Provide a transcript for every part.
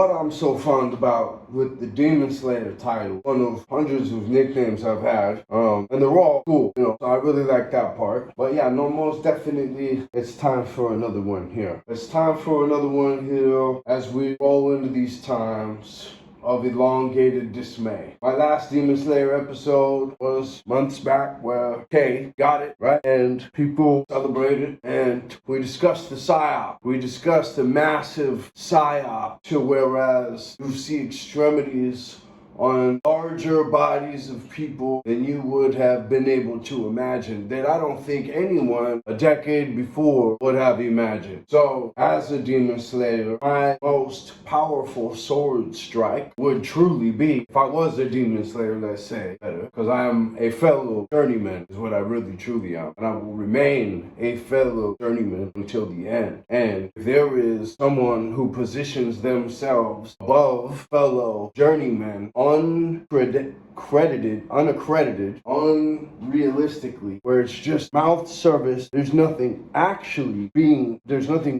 what I'm so fond about with the Demon Slayer title, one of hundreds of nicknames I've had, and they're all cool, so I really like that part. But yeah, no, most definitely, it's time for another one here. It's time for another one here as we roll into these times of elongated dismay. My last Demon Slayer episode was months back where Kay got it, right? And people celebrated and we discussed the PSYOP. We discussed the massive PSYOP to whereas you see extremities on larger bodies of people than you would have been able to imagine, that I don't think anyone a decade before would have imagined. So, as a Demon Slayer, my most powerful sword strike would truly be, if I was a Demon Slayer, let's say, better, because I am a fellow journeyman, is what I really truly am. And I will remain a fellow journeyman until the end. And if there is someone who positions themselves above fellow journeymen, unaccredited, unrealistically, where it's just mouth service, there's nothing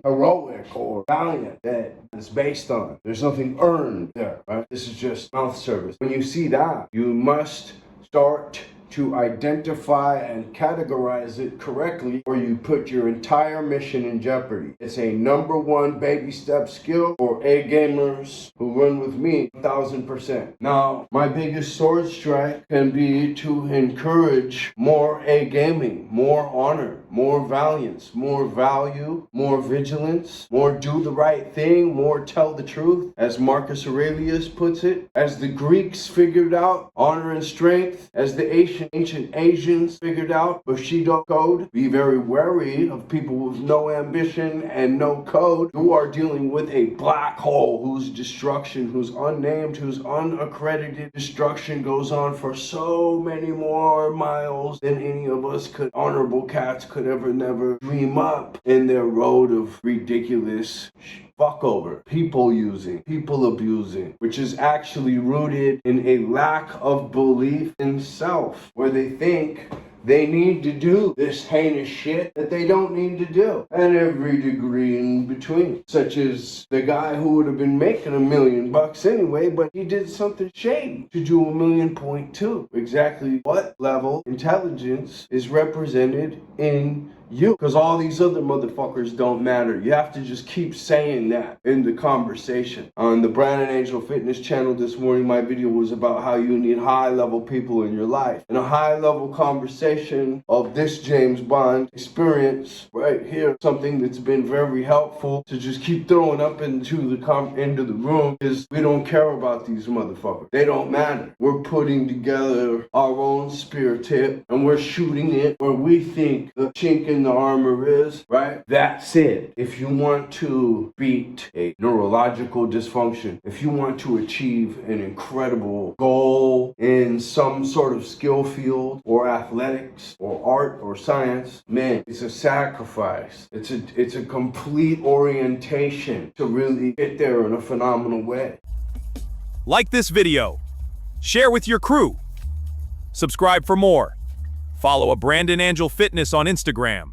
heroic or valiant that is based on. There's nothing earned there, right? This is just mouth service. When you see that, you must start to identify and categorize it correctly, or you put your entire mission in jeopardy. It's a number one baby step skill for A gamers who run with me 1,000%. Now, my biggest sword strike can be to encourage more A gaming, more honor, more valiance, more value, more vigilance, more do the right thing, more tell the truth, as Marcus Aurelius puts it, as the Greeks figured out honor and strength, as the ancient Asians figured out Bushido code. Be very wary of people with no ambition and no code who are dealing with a black hole whose destruction, whose unnamed, whose unaccredited destruction goes on for so many more miles than any of us honorable cats could ever never dream up in their road of ridiculous fuck over, people using, people abusing, which is actually rooted in a lack of belief in self, where they think they need to do this heinous shit that they don't need to do, and every degree in between, such as the guy who would have been making $1 million anyway, but he did something shady to do $1.2 million. Exactly what level intelligence is represented in you, because all these other motherfuckers don't matter. You have to just keep saying that in the conversation. On the BrandonAngelFitness channel this morning, my video was about how you need high-level people in your life. In a high-level conversation of this James Bond experience right here, something that's been very helpful to just keep throwing up into the room is we don't care about these motherfuckers. They don't matter. We're putting together our own spear tip and we're shooting it where we think the chink in the armor is, right? That's it. If you want to beat a neurological dysfunction, if you want to achieve an incredible goal in some sort of skill field or athletics or art or science, man, it's a sacrifice. It's a complete orientation to really get there in a phenomenal way. Like this video, share with your crew, subscribe for more. Follow a Brandon Angel Fitness on Instagram.